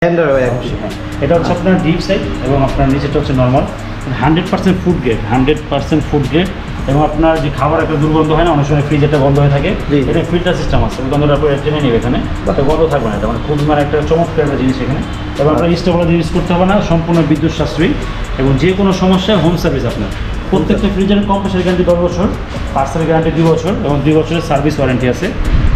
এটা হচ্ছে আপনার ডিপ সাইড এবং আপনার নিচেটা হচ্ছে normal 100% food grade 100% food grade এবং আপনার যে খাবার একটা দুর্গন্ধ হয় না অনেক সময় ফ্রিজ একটা বন্ধ হয়ে থাকে এটা ফিল্টার সিস্টেম আছে গন্ধটা আপনার টেনে নেবে এখানে গন্ধ থাকবে না এটা মানে খুব মানে একটা চমৎকার একটা জিনিস এখানে এবং আপনার স্টেবলাইজার ইউজ করতে হবে না সম্পূর্ণ বিদ্যুৎ সাশ্রয়ী এবং যে কোনো সমস্যায় হোম সার্ভিস আপনার প্রত্যেকটা ফ্রিজের কম্প্রেসার গ্যারান্টি 10 বছর পার্সেল গ্যারান্টি 2 বছর এবং 2 বছরের সার্ভিস ওয়ারেন্টি আছে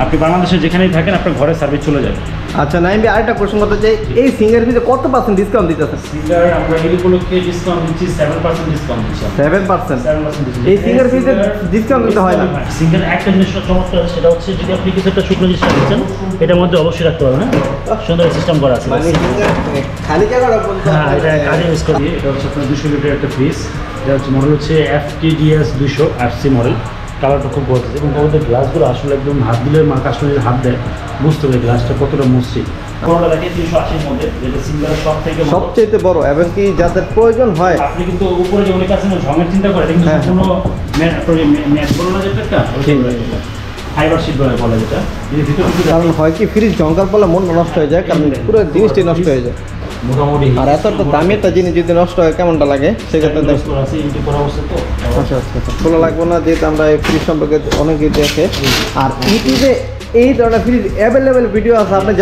আপনি বাংলাদেশে যেখানেই থাকেন আপনার ঘরে সার্ভিস চলে যাবে আচ্ছা নাইম ভাই আরেকটা কোশ্চেন করতে চাই এই সিঙ্গার ফ্রিজে কত % ডিসকাউন্ট দিতেছে সিঙ্গার আমরা এই উপলক্ষে ডিসকাউন্ট দিচ্ছি 7% ডিসকাউন্ট দিচ্ছি 7% এই সিঙ্গার ফ্রিজে ডিসকাউন্ট দিতে হয় না সিঙ্গার একটা জিনিসটা চমৎকার সেটা হচ্ছে যদি আপনি কিছু একটা শুকনো জিনিস রাখছেন এটার মধ্যে অবশ্যই রাখতে পারবেন হ্যাঁ সুন্দর সিস্টেম করা আছে মানে খালি জায়গা বলতে হ্যাঁ এটা কাজে ইউজ করি এটা হচ্ছে আপনার 200 লিটার একটা ফ্রিজ এটা হচ্ছে মডেল হচ্ছে FTDS 200 RC মডেল কালারটা খুব বড় এবং আমাদের গ্লাসগুলো আসলে একদম হাত দিলে কাস্টমারের হাত দেয় বুঝতে হবে গ্লাসটা কতটা মসৃণ কোনটা লাগে 380 এর মধ্যে যেটা সিঙ্গার সব থেকে সবচেয়ে বড় এবং কি যাদের প্রয়োজন হয় আপনি কিন্তু উপরে যে অনেক আছে না ঝমের চিন্তা করে কিন্তু কোনো ম্যাট বলো না যেটা ফাইবার শীট বলে যেটা যদি ভিতরে কারণ হয় কি ফ্রিজ জঙ্গল পড়লে মন নষ্ট হয়ে যায় কারণ পুরো জিনিসটাই নষ্ট হয়ে যায় মোটামুটি আর এত দামি একটা জিনিস যদি নষ্ট হয় কেমনটা লাগে সেক্ষেত্রে আচ্ছা আচ্ছা ভালো লাগবে না যেহেতু আমরা এই ফ্রিজ সম্পর্কে অনেকেই দেখে আর ইউটিউবে এই ধরনের ফ্রিজ অ্যাভেলেবেল ভিডিও আছে আপনি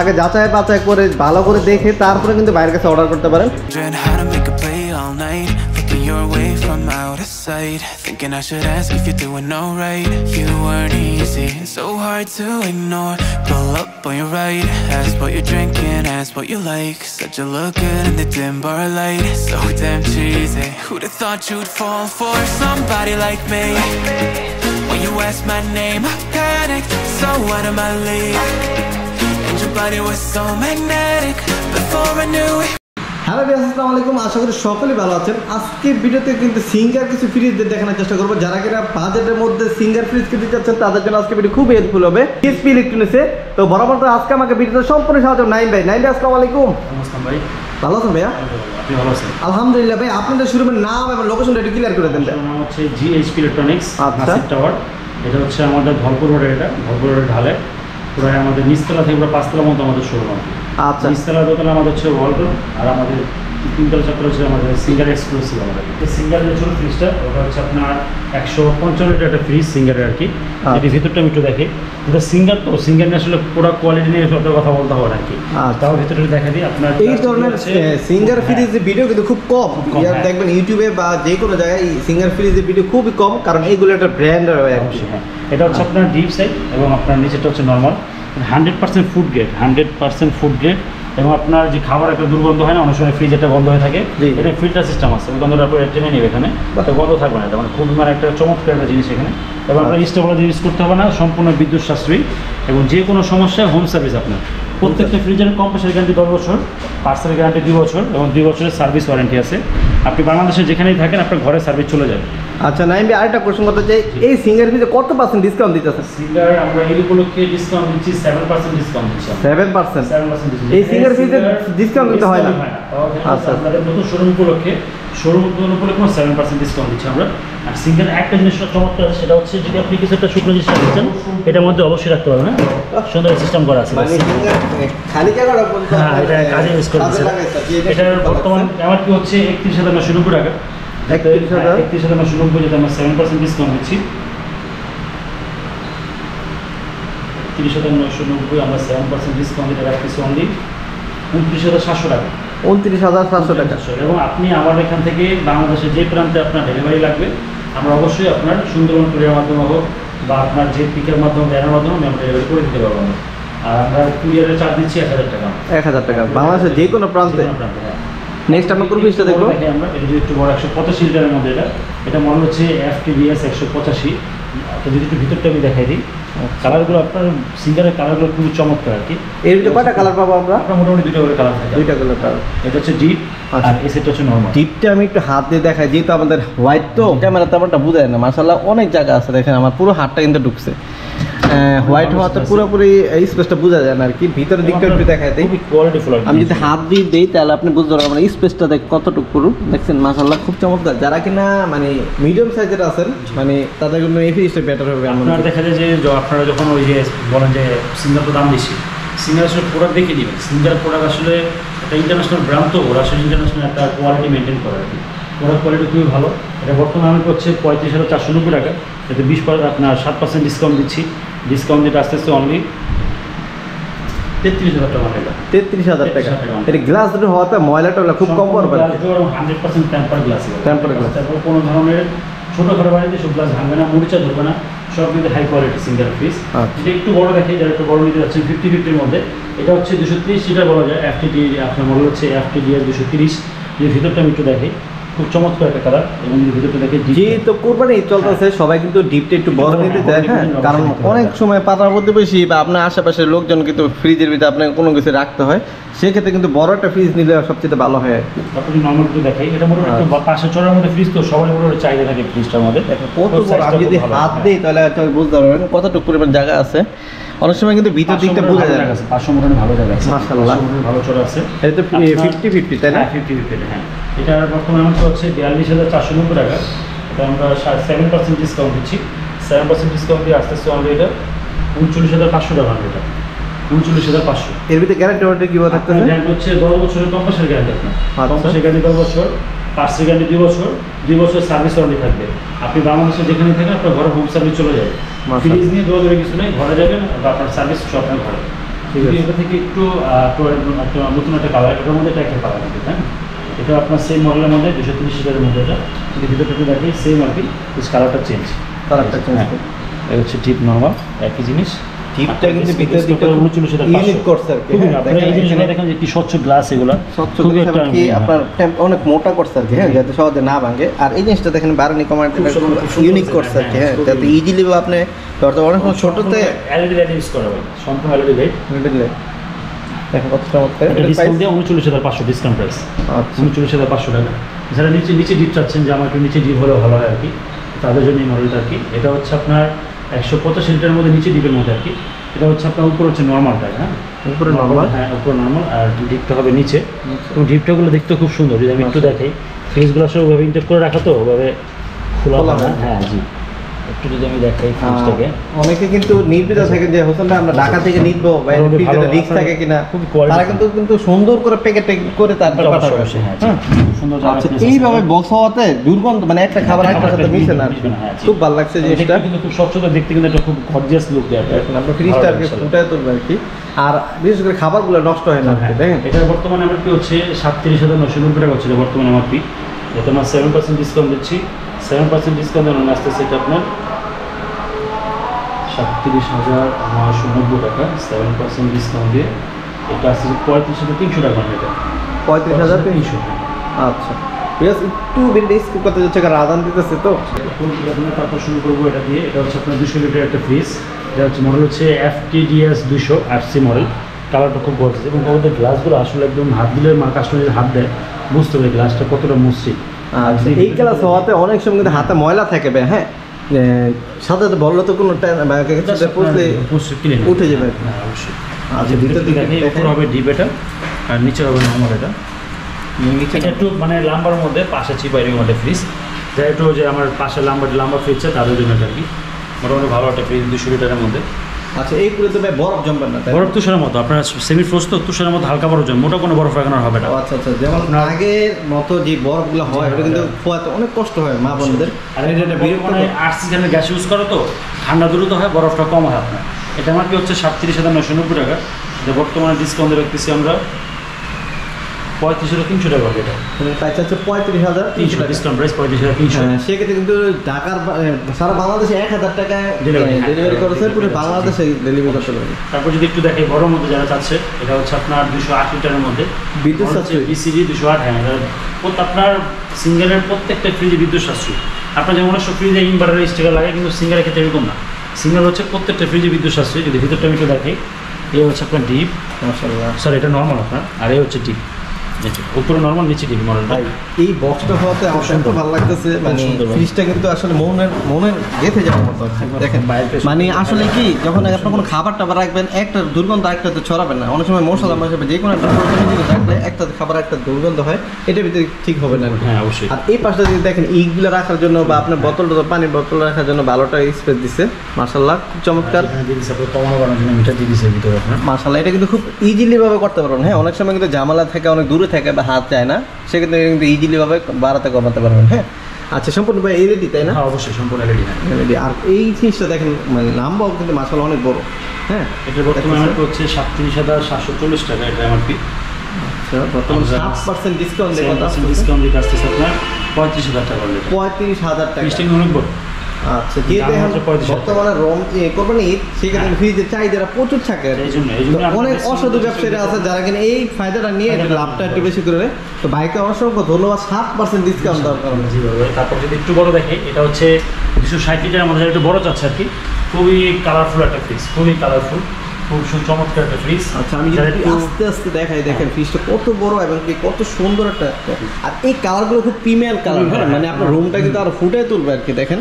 আগে যাচাই বাছাই করে ভালো করে দেখে তারপরে কিন্তু বাইরের কাছে অর্ডার করতে পারেন your way from out of sight thinking I should ask if you're doing alright you weren't easy so hard to ignore pull up on your right ask what you're drinking ask what you like said you look good in the dim bar light so damn cheesy who'd have thought you'd fall for somebody like me when you asked my name I panicked so out of my league and your body was so magnetic before I knew it hello viewers আসসালামু আলাইকুম আশা করি সকলেই ভালো আছেন আজকে ভিডিওতে কিন্তু singer কিছু ফ্রিজ দেখানোর চেষ্টা করব যারা কিনা বাজেটের মধ্যে সিঙ্গার ফ্রিজ কিনতে চাচ্ছেন তাদের জন্য আজকে ভিডিও খুব হেল্পফুল হবে G.H.P ইলেকট্রনিক্সে তো বরাবর তো আজকে আমাকে ভিডিওতে সম্পূর্ণ সাহায্য নাইম ভাই আসসালামু আলাইকুম নমস্কার ভাই ভালো আছেন ভাইয়া আপনি ভালো আছেন আলহামদুলিল্লাহ ভাই আপনাদের শোরুমের নাম এবং লোকেশনটা একটু ক্লিয়ার করে দেন নাম হচ্ছে G.H.P ইলেকট্রনিক্স আচ্ছা টাওয়ার এটা হচ্ছে আমাদের ধলপুর রোডে এটা ধলপুর রোডে ঢালে প্রায় আমাদের নিচতলা থেকে পুরো 5 তলা মতো আমাদের শোরুম আচ্ছা নিচতলার দোকানে আমাদের হচ্ছে ওয়ালটন আর আমাদের তিনতলা চারতলা হচ্ছে আমাদের সিঙ্গার এক্সক্লুসিভ আমাদের সিঙ্গারের যে ছোটো ফ্রিজটা ওটা হচ্ছে আপনার 155 লিটার একটা ফ্রিজ সিঙ্গারের আর কি এটি ভিতরটা আমি একটু দেখি এটা সিঙ্গার তো সিঙ্গার নিয়ে আসলে পুরো কোয়ালিটি নিয়ে সব কথা বলতে হবে আর কি তাও ভিতরটা দেখা দিই আপনার এই ধরনের সিঙ্গার ফ্রিজের ভিডিও কিন্তু খুব কম দেখবেন ইউটিউবে বা যে কোনো জায়গায় এই সিঙ্গার ফ্রিজের ভিডিও খুবই কম কারণ এইগুলো একটা ব্র্যান্ডের হয় এটা হচ্ছে আপনার ডিপ সাইড এবং আপনার নিচেটা হচ্ছে normal 100% food grade 100% food grade এবং আপনার যে খাবার একটা দুর্গন্ধ হয় না অনেক সময় ফ্রিজ একটা বন্ধ হয়ে থাকে এটা ফিল্টার সিস্টেম আছে গন্ধটা আপনার টেনে নেবে এখানে গন্ধ থাকবে না এটা মানে খুব মানে একটা চমৎকার একটা জিনিস এখানে এবং আপনার স্টেবলাইজার ইউজ করতে হবে না সম্পূর্ণ বিদ্যুৎ সাশ্রয়ী এবং যে কোনো সমস্যায় হোম সার্ভিস আপনার প্রত্যেকটা ফ্রিজের কম্প্রেসার গ্যারান্টি 10 বছর পার্সেল গ্যারান্টি 2 বছর এবং 2 বছরের সার্ভিস ওয়ারেন্টি আছে আপনি বাংলাদেশে যেখানেই থাকেন আপনার ঘরে সার্ভিস চলে যাবে আচ্ছা নাইম ভাই আরেকটা কোশ্চেন করতে চাই এই সিঙ্গার ফ্রিজে কত % ডিসকাউন্ট দিতেছে সিঙ্গার আমরা এই উপলক্ষে ডিসকাউন্ট দিচ্ছি 7% ডিসকাউন্ট দিচ্ছি 7% এই সিঙ্গার ফ্রিজে ডিসকাউন্ট দিতে হয় না আচ্ছা আপনাদের নতুন শোরুম উপলক্ষে 7% ডিসকাউন্ট দিচ্ছি আমরা আর সিঙ্গার একটা জিনিসটা চমৎকার আছে সেটা হচ্ছে যদি আপনি কিছু একটা শুকনো জিনিস রাখছেন এটার মধ্যে অবশ্যই রাখতে পারবেন হ্যাঁ সুন্দর সিস্টেম করা আছে মানে খালি জায়গা বলতে হ্যাঁ এটা কাজে ইউজ করা আছে এটার বর্তমান আমার কি হচ্ছে 31,990 টাকা 31,990 যেটা আমরা 7% ডিসকাউন্ট দিচ্ছি 30,990 আমরা 7% ডিসকাউন্ট দিতে রাখতেছি অনলি 29,700 টাকা 29,700 টাকা এবং আপনি আমার এখান থেকে বাংলাদেশের যে প্রান্তে আপনার ডেলিভারি লাগবে আমরা অবশ্যই আপনার সুন্দরবন কুরিয়ার মাধ্যমে হোক বা আপনার যে পিকের মাধ্যমে ব্যানের মাধ্যমে আমরা ডেলিভারি করে দিতে পারবো আর আমরা কুরিয়ারের চার্জ দিচ্ছি 1,000 টাকা 1,000 টাকা বাংলাদেশের যে কোনো প্রান্তে নেক্সট আমরা কোন ফ্রিজটা দেখবো আমরা এটা যদি একটু বড় 185 লিটারের মধ্যে এটা মডেল হচ্ছে FTDS 185 তো যদি একটু ভিতরটা আমি দেখাই দিই কালারগুলো আপনার সিঙ্গারের কালারগুলো খুবই চমৎকার আর কি এর ভিতরে কয়টা কালার পাবো আমরা মোটামুটি দুইটা করে কালার থাকে দুইটা কালার এটা হচ্ছে ডিপ আর এই সেটটা হচ্ছে নরমাল ডিপটা আমি একটু হাত দিয়ে দেখাই যেহেতু আমাদের হোয়াইট তো ক্যামেরা তেমনটা বোঝা যায় না মাশাআল্লাহ অনেক জায়গা আছে দেখেন আমার পুরো হাতটা কিন্তু ঢুকছে হোয়াইট হওয়াতে পুরোপুরি এই স্পেসটা বোঝা যায় না আর কি ভিতরের দিকটা একটু দেখাই দিই আমি যদি হাত দিয়ে দিই তাহলে আপনি বুঝতে পারবেন স্পেসটা দেখ কতটুকু পুরো দেখছেন মাশাআল্লাহ খুব চমৎকার যারা কিনা মানে মিডিয়াম সাইজের আছেন মানে তাদের জন্য এই ফ্রিজটা বেটার হবে আপনারা দেখা যায় যে আপনারা যখন ওই যে বলেন যে সিঙ্গার তো দাম বেশি সিঙ্গার আসলে প্রোডাক্ট দেখে নেবেন। সিঙ্গার প্রোডাক্ট আসলে একটা ইন্টারন্যাশনাল ব্র্যান্ড, তো ওরা আসলে ইন্টারন্যাশনাল একটা কোয়ালিটি মেনটেন করে আর কি। প্রোডাক্ট কোয়ালিটি খুবই ভালো। এটা বর্তমানে আমি করছে 35,490 টাকা, এতে 20% আপনার 7% ডিসকাউন্ট দিচ্ছি। ডিসকাউন্ট দিতে আস্তে আস্তে অনলি 33,000 টাকা। 33,000 টাকা। এটা গ্লাস হওয়াতে ময়লাটা খুব কম পড়বে। 100% টেম্পার গ্লাস। টেম্পার গ্লাস, তারপর কোনো ধরনের ছোটোখাটো বাড়িতে সব গ্লাস ভাঙবে না, মরিচা ধরবে না, সব কিন্তু হাই কোয়ালিটি সিঙ্গেল ফ্রিজ। এটা একটু বড় দেখে, যারা একটু বড় নিতে যাচ্ছেন 50-50-র মধ্যে, এটা হচ্ছে 230 লিটার বলা যায়। FTD আপনার মডেল হচ্ছে FTDS 230। যে ভিতরটা আমি একটু দেখি, খুব চমৎকার একটা কালার। এবং ভিতরটা দেখে যেহেতু কোরবানি চলতেছে, সবাই কিন্তু ডিপটা একটু বড় নিতে চায়। হ্যাঁ, কারণ অনেক সময় পাড়ার প্রতিবেশী বা আপনার আশেপাশের লোকজন কিন্তু ফ্রিজের ভিতরে আপনাকে কোনো কিছু রাখতে হয়, সেক্ষেত্রে কিন্তু বড় একটা ফ্রিজ নিলে সবচেয়ে ভালো হয়। তারপর নর্মাল একটু দেখাই, এটা মোটামুটি একটু পাশে চড়ার মধ্যে ফ্রিজ, তো সবাই মোটামুটি চাহিদা থাকে ফ্রিজটার মধ্যে। কত বড়, আমি যদি হাত দিই তাহলে বুঝতে পারবেন কতটুকু পরিমাণ জায়গা আছে। অনেক সময় কিন্তু ভিতর দিকটা বোঝা যায়। 500 মোটামুটি ভালো জায়গা আছে, মাশাআল্লাহ, ভালো চড়া আছে। এটা তো 50-50 তাই না? 50-50, হ্যাঁ। এটা বর্তমানে আমার হচ্ছে 42,490 টাকা। এটা আমরা 7% ডিসকাউন্ট দিচ্ছি। 7% ডিসকাউন্ট দিয়ে আস্তে আস্তে আমাদের এটা 39,500 টাকা। এটা 39,500। এর ভিতরে গ্যারান্টি ওয়ারেন্টি কি থাকতেছে? গ্যারান্টি হচ্ছে 10 বছরের কম্পাসের গ্যারান্টি। আপনার কম্পাসের গ্যারান্টি 10 বছর, পার্সের গ্যারান্টি 2 বছর, 2 বছর সার্ভিস ওয়ারেন্টি থাকবে। আপনি বাংলাদেশে যেখানে থাকেন আপনার ঘরে হোম সার্ভিস চলে যাবে। ফ্রিজ নিয়ে দৌড়াদৌড়ি কিছু নেই, ঘরে যাবেন বা আপনার সার্ভিস আপনার ঘরে। এটা থেকে একটু নতুন একটা কালার, এটার মধ্যে এটা একটা কালার আছে। হ্যাঁ, এটা আপনার সেম মডেলের মধ্যে 230 লিটারের মধ্যে। এটা যদি ভিতরটা দেখি সেম আর কি, কালারটা চেঞ্জ। কালারটা চেঞ্জ, এটা হচ্ছে টিপ নরমাল, একই জিনিস। টিপটা কিন্তু ভিতরে দিকে 39,500 ইউনিক করছে আর কি। আপনারা এই জিনিসগুলো দেখেন যে কি স্বচ্ছ গ্লাস, এগুলা স্বচ্ছ গ্লাস কি আপনার অনেক মোটা করছে আর কি। হ্যাঁ, যাতে সহজে না ভাঙে। আর এই জিনিসটা দেখেন বারনি কমান্ডটা ইউনিক করছে আর কি। হ্যাঁ, যাতে ইজিলি আপনি ধরতে পারেন। ছোটতে এলইডি লাইট ইউজ করা হয়, সম্পূর্ণ এলইডি লাইট। দেখেন কত চমৎকার। এটা ডিসকাউন্ট দিয়ে 39,500 ডিসকাউন্ট প্রাইস। 39,500 টাকা। যারা নিচে ডিপ চাচ্ছেন যে আমার একটু নিচে ডিপ হলে ভালো হয় আর কি, তাদের জন্য এই মডেলটা আর কি। এটা হচ্ছে আপনার 185 লিটারের মধ্যে নিচে ডিপের মধ্যে আর কি। এটা হচ্ছে আপনার উপর হচ্ছে নর্মালটা। হ্যাঁ, উপরে নর্মাল, হ্যাঁ উপরে নর্মাল, আর ডিপটা হবে নিচে। এবং ডিপটাগুলো দেখতে খুব সুন্দর। যদি আমি একটু দেখাই, ফ্রিজগুলো আসলে ওভাবে ইনটেক করে রাখা, তো ওভাবে খোলা হয়। হ্যাঁ জি, একটু যদি আমি দেখাই ফ্রিজটাকে। অনেকে কিন্তু নির্বিধ থাকে যে হোসেন ভাই আমরা ঢাকা থেকে নিবো বা ফ্রিজে রিস্ক থাকে কিনা, তারা কিন্তু সুন্দর করে প্যাকেট করে তারপর পাঠাবে। হ্যাঁ, সুন্দর। আচ্ছা, এইভাবে বক্স হওয়াতে দুর্গন্ধ মানে একটা খাবার একটা সাথে মিশে না, খুব ভালো লাগছে জিনিসটা। কিন্তু খুব স্বচ্ছতা, দেখতে কিন্তু একটা খুব গর্জিয়াস লুক দেয়। আমরা ফ্রিজটা আর কি ফুটায় তুলবো আর কি। আর বিশেষ করে খাবারগুলো নষ্ট হয় না। দেখেন এটা বর্তমানে আমার কি হচ্ছে 37,990 টাকা হচ্ছে বর্তমানে আমার ফি। এটা আমার 7% ডিসকাউন্ট দিচ্ছি। 7% ডিসকাউন্ট দেওয়ার আসতে সেটা আপনার 37,990 টাকা। 7% ডিসকাউন্ট দিয়ে এটা আসছে 35,300 টাকা। এটা 35,300। আচ্ছা, ঠিক আছে। একটু বেরিয়ে স্কিপ করতে যাচ্ছে কারণ আদান দিতেছে তো। তারপর শুরু করবো এটা দিয়ে। এটা হচ্ছে আপনার 200 লিটার একটা ফ্রিজ। এটা হচ্ছে মডেল হচ্ছে FTDS 200 RC মডেল। কালারটা খুব গর্জিয়াস এবং আমাদের গ্লাসগুলো আসলে একদম হাত দিলে কাস্টমারের হাত দেয় বুঝতে হবে গ্লাসটা কতটা মসৃণ। এই গ্লাস হওয়াতে অনেক সময় কিন্তু হাতে ময়লা থাকে। হ্যাঁ, সাথে বললো তো কোনো উঠে যাবে। অবশ্যই। আচ্ছা, ভিতর দিকে উপর হবে ডিপ এটা, আর নিচে হবে নর্মাল। এটা নিচে একটু মানে লাম্বার মধ্যে পাশে চিপাইয়ের মধ্যে ফ্রিজ, যা একটু যে আমার পাশে লাম্বার ফ্রিজটা তাদের জন্য আর কি মোটামুটি ভালো একটা ফ্রিজ 200 লিটারের মধ্যে। আচ্ছা, এইগুলো তো বরফ জমবে না? বরফ তুষারের মতো, আপনার সেমি ফ্রোস্ট তো তুষারের মতো হালকা বরফ জমে, মোটা কোনো বরফ লাগানো হবে না। আচ্ছা আচ্ছা, যেমন আগের মতো যে বরফগুলো হয় ওটা কিন্তু খোয়াতে অনেক কষ্ট হয় মা বোনদের। আর এটা মানে 8 সিজনের গ্যাস ইউজ করে তো ঠান্ডা দ্রুত হয়, বরফটা কম হয় আপনার। এটা আমার কি হচ্ছে 37,990 টাকা। এটা বর্তমানে ডিসকাউন্টে রাখতেছি আমরা 35,300 টাকা। এটা প্রাইস হচ্ছে 35,300 ডিসকাউন্ট প্রাইস 35,300। সেক্ষেত্রে কিন্তু ঢাকার সারা বাংলাদেশে 1,000 টাকায় ডেলিভারি করেছে, পুরো বাংলাদেশে ডেলিভারি করতে পারবে। তারপর যদি একটু দেখে বড় মধ্যে যারা চাচ্ছে, এটা হচ্ছে আপনার 208 লিটারের মধ্যে বিদ্যুৎ সাশ্রয়ী BCG 208। হ্যাঁ, আপনার সিঙ্গেলের প্রত্যেকটা ফ্রিজে বিদ্যুৎ সাশ্রয়ী। আপনার যেমন অনেক ফ্রিজে ইনভার্টারের স্টিকার লাগে, কিন্তু সিঙ্গেলের ক্ষেত্রে এরকম না। সিঙ্গেল হচ্ছে প্রত্যেকটা ফ্রিজে বিদ্যুৎ সাশ্রয়ী। যদি ভিতরটা আমি একটু দেখি, এই হচ্ছে আপনার ডিপ, মাশাআল্লাহ। স্যার এটা নর্মাল আপনার, আর এই হচ্ছে ডিপ। উপরে নরমাল, নিচে ডিপ মডেলটা। এই বক্সটা হওয়াতে আমার এত ভালো লাগতেছে, মানে ফ্রিজটা কিন্তু আসলে মনের গেঁথে যাওয়ার মতো দেখেন। মানে আসলে কি যখন আপনার কোনো খাবার টাবার রাখবেন, একটা দুর্গন্ধ একটাতে ছড়াবেন না। অনেক সময় মশলা মশলা যে কোনো একটা জিনিস রাখলে একটা খাবার একটা দুর্গন্ধ হয়, এটার ভিতরে ঠিক হবে না। হ্যাঁ অবশ্যই। আর এই পাশটা যদি দেখেন, ইগুলো রাখার জন্য বা আপনার বোতলটা, পানির বোতল রাখার জন্য ভালোটা স্পেস দিচ্ছে, মাশাআল্লাহ খুব চমৎকার। মাশাআল্লাহ, এটা কিন্তু খুব ইজিলি ভাবে করতে পারবেন। হ্যাঁ, অনেক সময় কিন্তু ঝামেলা থাকে, অনেক দূরে থাকে বা হাত যায় না, সেক্ষেত্রে কিন্তু ইজিলি ভাবে বাড়াতে কমাতে পারবেন। হ্যাঁ, আচ্ছা, সম্পূর্ণ ভাই এলইডি তাই না? হ্যাঁ অবশ্যই, সম্পূর্ণ এলইডি। আর এই জিনিসটা দেখেন, মানে নামটাও কিন্তু মাশাআল্লাহ অনেক বড়। হ্যাঁ, এটা বর্তমানে হচ্ছে 37,740 টাকা, এটা এমআরপি। আচ্ছা, বর্তমানে 7% ডিসকাউন্ট দিয়ে কথা আছে, ডিসকাউন্ট দিয়ে আসছে আপনার 35,000 টাকা অলরেডি। 35,000 টাকা। ফ্রিজটা অনেক বড়। আচ্ছা, যেহেতু বর্তমানে কোরবানি ঈদ, সেক্ষেত্রে ফ্রিজের চাহিদাটা প্রচুর থাকে। অনেক অসাধু ব্যবসায়ীরা আছে যারা কিনা এই ফায়দাটা নিয়ে লাভটা একটু বেশি করে। তো ভাইকে অসংখ্য ধন্যবাদ 7% ডিসকাউন্ট দেওয়ার কারণে। তারপর যদি একটু বড় দেখে, এটা হচ্ছে 260 লিটারের মধ্যে একটু বড় চাচ্ছে আর কি। খুবই কালারফুল একটা ফ্রিজ, খুবই কালারফুল, খুব চমৎকার একটা ফ্রিজ। আচ্ছা, আমি আস্তে আস্তে দেখাই, দেখেন ফ্রিজটা কত বড় এবং কত সুন্দর একটা। আর এই কালারগুলো খুব প্রিমিয়াম কালার, মানে আপনার রুমটা কিন্তু আরো ফুটে তুলবে আর কি। দেখেন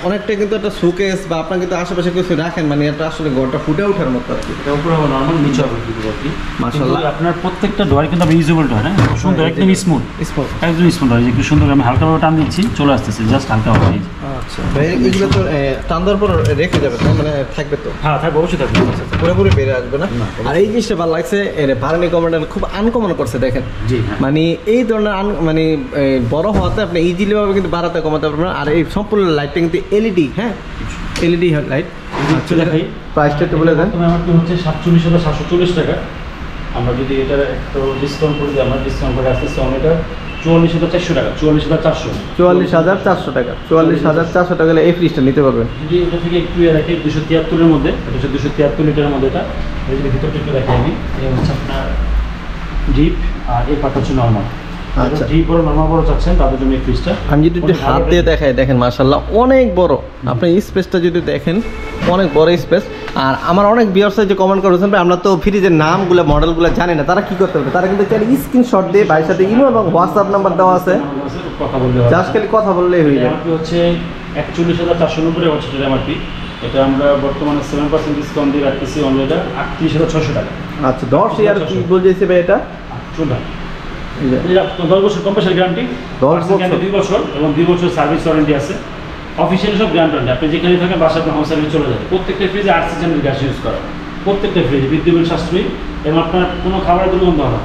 অনেকটা কিন্তু একটা শোকেস বা আপনার কিন্তু আশেপাশে কিছু রাখেন, মানে এটা আসলে ঘরটা ফুটে ওঠার মতো আর কি। এটা উপরে নরমাল, নিচে হবে আর কি। মাশাআল্লাহ, আপনার প্রত্যেকটা ডোর কিন্তু আপনি ইউজেবল ডোর। হ্যাঁ, সুন্দর, একদম স্মুথ, একদম স্মুথ হয়। একটু সুন্দর, আমি হালকাভাবে টান দিচ্ছি, চলে আসতেছে, জাস্ট হালকা হবে। আচ্ছা ভাই, এগুলো তো টান দেওয়ার পর রেখে যাবে তো, মানে থাকবে তো? হ্যাঁ থাকবে, অবশ্যই থাকবে, পুরোপুরি বেরিয়ে আসবে না। আর এই জিনিসটা ভালো লাগছে, বার্নি কমান্ডার খুব আনকমন করছে দেখেন। মানে এই ধরনের মানে বড় হওয়াতে আপনি ইজিলি ভাবে কিন্তু বাড়াতে কমাতে পারবেন। আর এই সম্পূর্ণ লাইটটা কিন্তু এলইডি। হ্যাঁ, এলইডি লাইট। আচ্ছা দেখাই, প্রাইসটা একটু বলে দেন। আমার কি হচ্ছে 47,740 টাকা। আমরা যদি এটা একটু ডিসকাউন্ট করে দিই, আমরা ডিসকাউন্ট করে আসতেছি অনেকটা 44,400 টাকা। 44,400 টাকা। 44,400 টাকা হলে এই ফ্রিজটা নিতে পারবেন। যদি এটা থেকে একটু রাখি 273-এর মধ্যে, এটা হচ্ছে 273 লিটারের মধ্যে। এটা যদি ভিতরটা একটু রাখি আমি, এই হচ্ছে আপনার ডিপ, আর এই পাটা হচ্ছে নর্মাল। আচ্ছা, ডিপ বড় নরমাল বড় চাচ্ছেন তাদের জন্য এই ফ্রিজটা। আমি যদি একটু হাত দিয়ে দেখাই, দেখেন মাশাআল্লাহ অনেক বড়। আপনি স্পেসটা যদি দেখেন, অনেক বড় স্পেস। আর আমার অনেক ভিউয়ার্স যে কমেন্ট করেছেন, ভাই আমরা তো ফ্রিজের নামগুলো, মডেলগুলো জানি না, তারা কি করতে হবে? তারা কিন্তু চাইলে স্ক্রিনশট দিয়ে ভাইয়ের সাথে ইমো এবং হোয়াটসঅ্যাপ নাম্বার দেওয়া আছে, কথা বললে জাস্ট খালি কথা বললেই হয়ে যাবে। হচ্ছে 41,490 হচ্ছে এটা এমআরপি। এটা আমরা বর্তমানে 7% ডিসকাউন্ট দিয়ে রাখতেছি অনলি, এটা 38,600 টাকা। আচ্ছা, 10 ইয়ার কি বলতেছি ভাই? এটা 10 বছর কম্প্রেসার গ্যারান্টি, 2 বছর এবং 2 বছর সার্ভিস ওয়ারেন্টি আছে। অফিসিয়ালি সব গ্যারান্টি, আপনি যেখানে থাকেন বাসা আপনার হোম সার্ভিস চলে যাবে। প্রত্যেকটা ফ্রিজে 8 সিজনের গ্যাস ইউজ করা, প্রত্যেকটা ফ্রিজ বিদ্যুৎ বিল সাশ্রয়ী এবং আপনার কোনো খাবারের দুর্গন্ধ হয় না।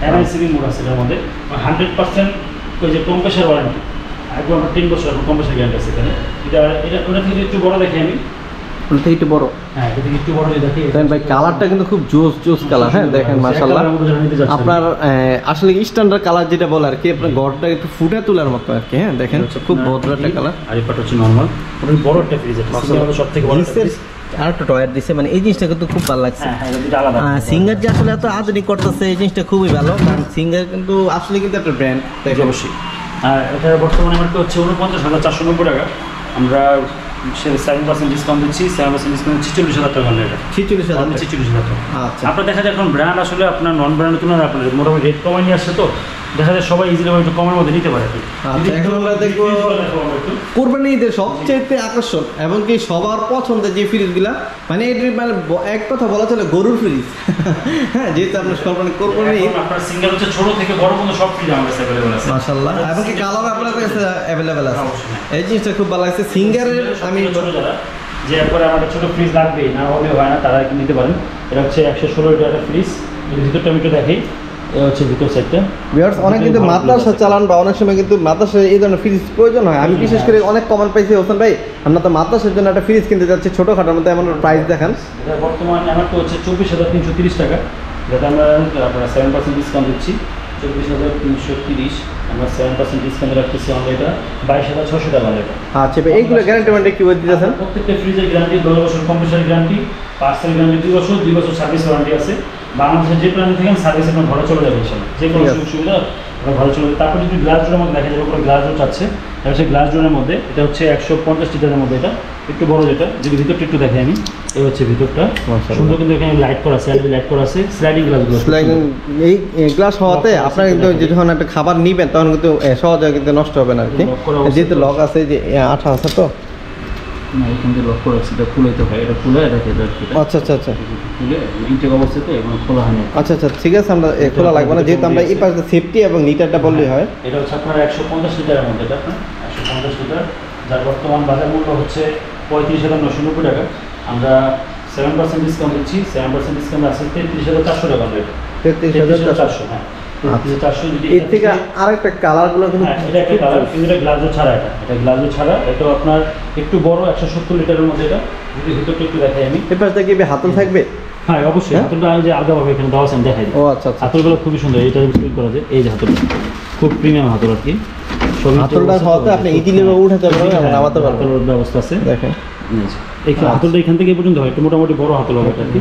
এনআইসিবি মোড আছে এটার মধ্যে। 100% ওই যে কম্প্রেসার ওয়ারেন্টি, একদম আমরা 3 বছর কম্প্রেসার গ্যারান্টি আছে এখানে। এটা ওটা থেকে একটু বড় দেখে আমি, ওটা একটু বড়। হ্যাঁ, এটা থেকে একটু বড় দেখি। দেখেন ভাই, কালারটা কিন্তু খুব জোস কালার। হ্যাঁ দেখেন মাশাআল্লাহ, আপনার আসলে স্ট্যান্ডার্ড কালার যেটা বলে আর কি, আপনার ঘরটা একটু ফুটে তোলার মতো আর কি। হ্যাঁ দেখেন, খুব ভদ্র একটা কালার। আর এই পাটা হচ্ছে নরমাল, ওই বড় একটা ফ্রিজ, এটা মাশাআল্লাহ সবথেকে বড় ফ্রিজ। আর একটা টয়ার দিছে, মানে এই জিনিসটা কিন্তু খুব ভালো লাগছে। সিঙ্গার যে আসলে এত আধুনিক করতেছে, এই জিনিসটা খুবই ভালো। কারণ সিঙ্গার কিন্তু আসলে কিন্তু একটা ব্র্যান্ড, তাই অবশ্যই। আর এটা বর্তমানে আমার হচ্ছে 49,490 টাকা। আমরা 7% ডিসকাউন্ট দিচ্ছি, 7% ডিসকাউন্ট 46,000 টাকা। এটা 46,000 টাকা। আচ্ছা, আপনার দেখা যায় এখন ব্র্যান্ড আসলে আপনার নন ব্র্যান্ডের তুলনায় আপনার মোটামুটি রেট কমাই নিয়ে আসছে, তো দেখা যায় সবাই ইজিলি একটু কমের মধ্যে নিতে পারে। এখন আমরা দেখবো কোরবানি ঈদের সবচেয়ে আকর্ষণ এবং কি সবার পছন্দের যে ফ্রিজগুলা, মানে এটির মানে এক কথা বলা চলে গরুর ফ্রিজ। হ্যাঁ, যেহেতু আপনার কোরবানি আপনার সিঙ্গেল হচ্ছে ছোট থেকে বড় পর্যন্ত সব ফ্রিজ আমার কাছে অ্যাভেলেবল আছে মাশাআল্লাহ, এবং কি কালার আপনার কাছে অ্যাভেলেবল আছে। এই জিনিসটা খুব ভালো লাগছে। সিঙ্গারের আমি যে একবারে আমাদের ছোট ফ্রিজ লাগবে না হলে হয় না, তারা একটু নিতে পারেন। এটা হচ্ছে 116 লিটারের ফ্রিজ। ভিতরটা আমি একটু দেখাই, হচ্ছে ভিতর সাইডটা। ভিউয়ার্স, অনেক কিন্তু মাদ্রাসা চালান বা অনেক সময় কিন্তু মাদ্রাসায় এই ধরনের ফ্রিজ প্রয়োজন হয়। আমি বিশেষ করে অনেক কমেন্ট পাইছি, হোসেন ভাই আমরা তো মাদ্রাসার জন্য একটা ফ্রিজ কিনতে যাচ্ছি ছোটোখাটোর মধ্যে, এমন প্রাইস দেখান। এটা বর্তমানে আমার তো হচ্ছে 24,330 টাকা, যেটা আমরা আপনারা 7% ডিসকাউন্ট দিচ্ছি। 24,330 আমরা 7% ডিসকাউন্ট রাখতেছি। আমরা এটা 22,600 টাকা। আচ্ছা, এইগুলো গ্যারান্টি ওয়ারেন্টি কি বলতে দিতেছেন? প্রত্যেকটা ফ্রিজের গ্যারান্টি 10 বছর কম্প্রেসার গ্যারান্টি, পার্সেল গ্যারান্টি 2 বছর, 2 বছর সার্ভিস ওয়ারেন্টি আছে। বাংলাদেশের যে প্রান্তে থেকে সার্ভিস আপনার ঘরে চলে যাবে ইনশাআল্লাহ, যে কোনো সুযোগ সুবিধা আপনার ঘরে চলে যাবে। তারপর যদি গ্লাস ডোরের মধ্যে দেখা যাবে, উপরে গ্লাস ডোর চাচ্ছে, তাহলে সেই গ্লাস ডোরের মধ্যে এটা হচ্ছে 150 লিটারের মধ্যে, এটা একটু বড়, যেটা যদি ভিতরটা একটু দেখে আমি, এই হচ্ছে ভিতরটা সুন্দর, কিন্তু এখানে লাইট করা আছে, লাইট করা আছে, স্লাইডিং গ্লাসগুলো। এই গ্লাস হওয়াতে আপনার কিন্তু যখন একটা খাবার নিবেন তখন কিন্তু সহজে কিন্তু নষ্ট হবে না আর কি, যেহেতু লক আছে, যে আঠা আছে তো না, এখান থেকে লক করা আছে, এটা খুলাইতে হয়, এটা খুলে রাখে। আচ্ছা আচ্ছা আচ্ছা, খুলে ইনটেক অবস্থাতে এখন খোলা হয় না। আচ্ছা আচ্ছা, ঠিক আছে, আমরা খোলা লাগবে না, যেহেতু আমরা এই পাশে সেফটি এবং লিটারটা বললেই হয়। এটা হচ্ছে আপনার 150 লিটারের মধ্যে, এটা আপনার 150 লিটার, যার বর্তমান বাজার মূল্য হচ্ছে 35,990 টাকা। আমরা 7% ডিসকাউন্ট দিচ্ছি, 7% ডিসকাউন্ট আছে 33,400 টাকা। 33,400, হ্যাঁ 33,400। যদি এর থেকে আরেকটা কালারগুলো কিন্তু, এটা একটা কালার, কিন্তু এটা গ্লাসও ছাড়া, এটা গ্লাসও ছাড়া, এটা আপনার একটু বড় 170 লিটারের মধ্যে। এটা যদি ভিতরটা একটু দেখাই আমি, এই পাশে কি হাতল থাকবে? হ্যাঁ অবশ্যই, হাতলটা যে আলাদাভাবে এখানে দেওয়া আছে, আমি দেখাই। ও আচ্ছা আচ্ছা, হাতলগুলো খুবই সুন্দর, এটা ফিল করা যায়, এই যে হাতলটা খুব প্রিমিয়াম হাতল আর কি। হাতলটা হওয়াতে আপনি ইজিলি উঠাতে পারবেন, নামাতে পারবেন, হাতলের ব্যবস্থা আছে দেখেন। এই হাতলটা এখান থেকে এই পর্যন্ত হয়, একটু মোটামুটি বড় হাতল হবে আর কি।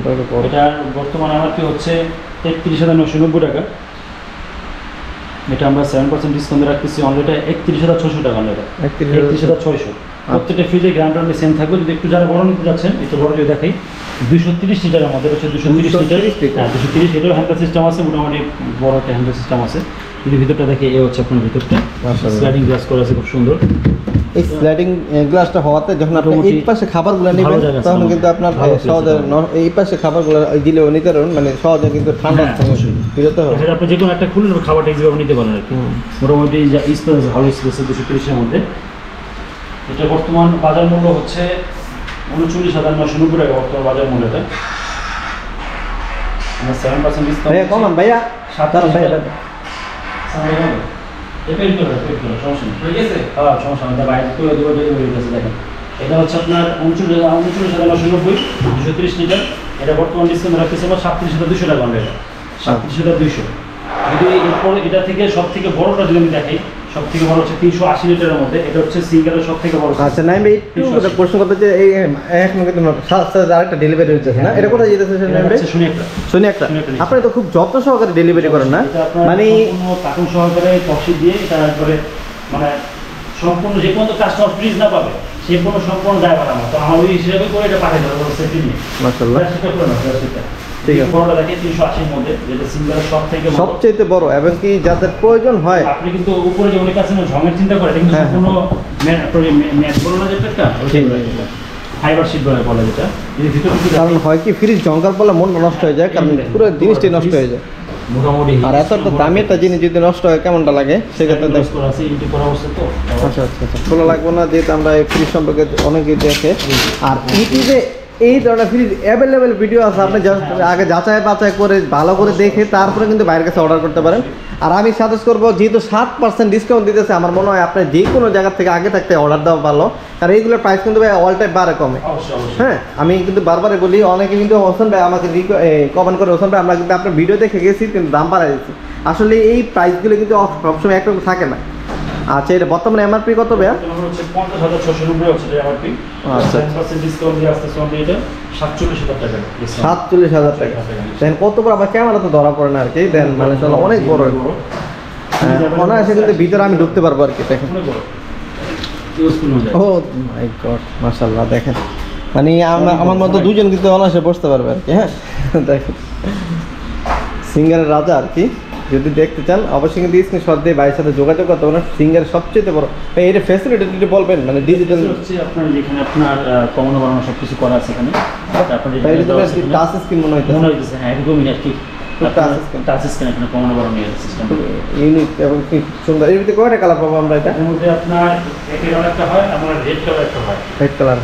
এটার বর্তমানে আমার কি হচ্ছে 33,990 টাকা। এটা আমরা 7% ডিসকাউন্টে রাখতেছি, অনলি এটা 31,600 টাকা। এটা 31,600। প্রত্যেকটা ফ্রিজে গ্রাউন্ড রাউন্ডে সেম থাকবে। যদি একটু যারা বড় নিতে যাচ্ছেন, একটু বড় যদি দেখাই, 230 লিটারের মধ্যে হচ্ছে 230 লিটার, হ্যাঁ 230। এটাও হ্যান্ডেল সিস্টেম আছে, মোটামুটি বড় একটা হ্যান্ডেল সিস্টেম আছে। যদি ভিতরটা দেখে, এ হচ্ছে আপনার ভিতরটা স্লাইডিং গ্লাস করা আছে, খুব সুন্দর। এই স্লাইডিং গ্লাসটা হওয়াতে যখন আপনি এই পাশে খাবারগুলো নেবেন তখন কিন্তু আপনার সহজে এই পাশে খাবারগুলো দিলেও নিতে পারবেন, মানে সহজে কিন্তু ঠান্ডা বিরত হবে। সেটা আপনি যে কোনো একটা খুলে খাবারটা ইজিভাবে নিতে পারেন আর কি। মোটামুটি স্পেস ভালো স্পেস 230-এর মধ্যে। এটা বর্তমান বাজার মূল্য হচ্ছে 39,990 টাকা বর্তমান বাজার মূল্য। এটা আমরা 7% ডিসকাউন্ট। ভাইয়া কমান, ভাইয়া সাধারণ ভাইয়া এটা হচ্ছে আপনার 39,990, 230 লিটার। এটা বর্তমান ডিসকাউন্ট রাখতেছে আমরা 37,200 টাকা। এটা 37,200। যদি এরপরে এটা থেকে সব থেকে বড়টা যদি আমি দেখাই, সব থেকে বড় হচ্ছে 380 লিটারের মধ্যে। এটা হচ্ছে সিঙ্গেলের সব থেকে বড়। আচ্ছা নাই ভাই, একটু প্রশ্ন করতে যে এই এখন কিন্তু আরেকটা ডেলিভারি হচ্ছে না, এটা কোথায় যেতেছে? শুনি একটা আপনি তো খুব যত্ন সহকারে ডেলিভারি করেন না, মানে কার্টুন সহকারে তসি দিয়ে তারপরে মানে সম্পূর্ণ যে পর্যন্ত কাস্টমার ফ্রিজ না পাবে সেই কোনো সম্পূর্ণ ড্রাইভার আমার, তো আমার ওই হিসেবে করে এটা পাঠিয়ে দেবো সেফটি নিয়ে। মাশাআল্লাহ, সেটা করে না সেটা ঠিক আছে। বড়টা দেখে 380-এর মধ্যে, যেটা সিঙ্গেলের সব থেকে সবচেয়ে বড়, এবং কি যাদের প্রয়োজন হয়। আপনি কিন্তু উপরে যে অনেক আছে না ঝঙের চিন্তা করে, এটা কিন্তু সম্পূর্ণ ম্যাট বলো না, যেটা একটা ফাইবার শীট বলে যেটা, যদি ভিতরে কারণ হয় কি ফ্রিজ জঙ্গল পড়লে মন নষ্ট হয়ে যায়, কারণ পুরো জিনিসটাই নষ্ট হয়ে যায় মোটামুটি। আর এত একটা দামি একটা জিনিস যদি নষ্ট হয় কেমনটা লাগে সেক্ষেত্রে আচ্ছা আচ্ছা আচ্ছা, খোলা লাগবে না, যেহেতু আমরা এই ফ্রিজ সম্পর্কে অনেকেই দেখে। আর ইউটিউবে এই ধরনের ফ্রিজ অ্যাভেলেবেল ভিডিও আছে, আপনি আগে যাচাই বাছাই করে ভালো করে দেখে তারপরে কিন্তু বাইরের কাছে অর্ডার করতে পারেন। আর আমি সাজেস্ট করবো, যেহেতু 7% ডিসকাউন্ট দিতেছে, আমার মনে হয় আপনি যে কোনো জায়গা থেকে আগে থাকতে অর্ডার দেওয়া ভালো, কারণ এইগুলোর প্রাইস কিন্তু ভাই অল টাইম বাড়ে কমে। হ্যাঁ, আমি কিন্তু বারবারই বলি, অনেকে কিন্তু হোসেন ভাই আমাকে কমেন্ট করে, হোসেন ভাই আমরা কিন্তু আপনার ভিডিও দেখে গেছি কিন্তু দাম বাড়াই দিচ্ছি। আসলে এই প্রাইসগুলো কিন্তু সবসময় একরকম থাকে না। আচ্ছা, এটা বর্তমানে এমআরপি কত ভাইয়া? 50,690 হচ্ছে এমআরপি। আচ্ছা, 10% ডিসকাউন্ট দিয়ে আসছে সব এটা 47,000 টাকা। 47,000 টাকা। দেন কত বড়, আমার ক্যামেরা তো ধরা পড়ে না আর কি, দেন মানে চলো অনেক বড়। অনায়াসে কিন্তু ভিতরে আমি ঢুকতে পারবো আর কি। দেখেন, ও মাই গড, মাশাআল্লাহ, দেখেন মানে আমার মতো দুজন কিন্তু অনায়াসে বসতে পারবে আর কি। হ্যাঁ দেখেন, সিঙ্গারের রাজা আর কি। যদি দেখতে চান অবশ্যই কিন্তু স্ক্রিনশট দিয়ে ভাইয়ের সাথে যোগাযোগ করতে পারেন। সিঙ্গারের সবচেয়ে বড় এর ফ্যাসিলিটি যদি বলবেন, মানে ডিজিটাল হচ্ছে আপনার যেখানে আপনার কমানো বাড়ানো সব কিছু করা আছে এখানে। আপনার টাচ স্ক্রিন মনে হইতেছে। হ্যাঁ, এরকমই আর কি, টাচ স্ক্রিন এখানে কমানো বাড়ানো সিস্টেম ইউনিক এবং কি সুন্দর। এর ভিতরে কয়টা কালার পাবো আমরা? এটা এর মধ্যে আপনার কালার একটা হয়, আপনার রেড কালার একটা হয়। রেড কালার,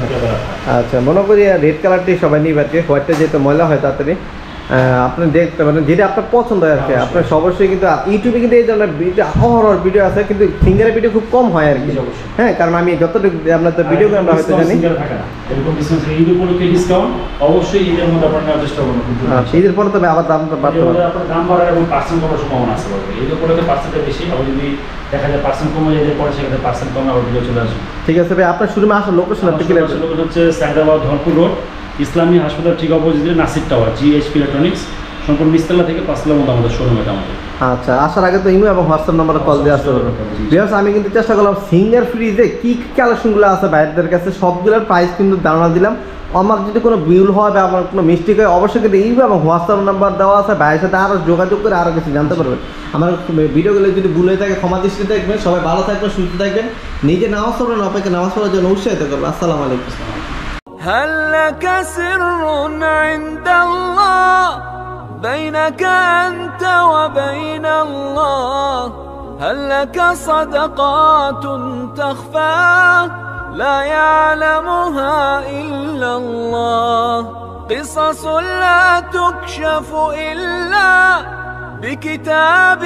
আচ্ছা, মনে করি রেড কালারটি সবাই নিবে আর কি। হোয়াইটটা যেহেতু ময়লা হয় তাড়াতাড়ি, আপনি দেখতে পারেন যেটা আপনার পছন্দ হয় আর কি। আপনার অবশ্যই কিন্তু ইউটিউবে কিন্তু এই ধরনের অহরহ ভিডিও আছে, কিন্তু সিঙ্গারের ভিডিও খুব কম হয় আর কি। হ্যাঁ, কারণ আমি যতটুকু আপনাদের ভিডিও আমরা হয়তো জানি ডিসকাউন্ট অবশ্যই ঈদের মধ্যে আপনারা চেষ্টা করবেন। ঈদের পরে তবে আবার দামটা বাড়তে পারে, দাম বাড়ার এবং পার্সেন্ট কমার সম্ভাবনা আছে। ঈদের পরে পার্সেন্টটা বেশি, আবার যদি দেখা যায় পার্সেন্ট কমে যায় পরে সেক্ষেত্রে পার্সেন্ট কমে আবার ভিডিও চলে আসবে। ঠিক আছে ভাই, আপনার শুরুমে আসার লোকেশন হচ্ছে সাইদাবাদ ধরপুর রোড, ইসলামী হাসপাতাল ঠিক অপোজিটে নাসির টাওয়ার, G.H.P Electronics। সম্পূর্ণ নিচতলা থেকে 5 তলার মধ্যে আমাদের শোরুম এটা আমাদের। আচ্ছা, আসার আগে তো ইমো এবং হোয়াটসঅ্যাপ নম্বরে কল দিয়ে আসতে পারবেন। ভিউয়ার্স, আমি কিন্তু চেষ্টা করলাম সিঙ্গার ফ্রিজে কি কালেকশনগুলো আছে বাইরের কাছে সবগুলোর প্রাইস কিন্তু ধারণা দিলাম। আমার যদি কোনো বিল হয় বা আমার কোনো মিস্টেক হয় অবশ্যই কিন্তু ইমো এবং হোয়াটসঅ্যাপ নাম্বার দেওয়া আছে, ভাইয়ের সাথে আরও যোগাযোগ করে আরও কিছু জানতে পারবেন। আমার ভিডিওগুলো যদি ভুল হয়ে থাকে ক্ষমা দৃষ্টিতে দেখবেন। সবাই ভালো থাকবেন, সুস্থ থাকবেন, নিজে নামাজ পড়বেন, অপেক্ষা নামাজ পড়ার জন্য উৎসাহিত করবেন। আসসালামু আলাইকুম। هل لك سر عند الله بينك أنت وبين الله هل لك صدقات تخفى لا يعلمها إلا الله قصص لا تكشف إلا بكتاب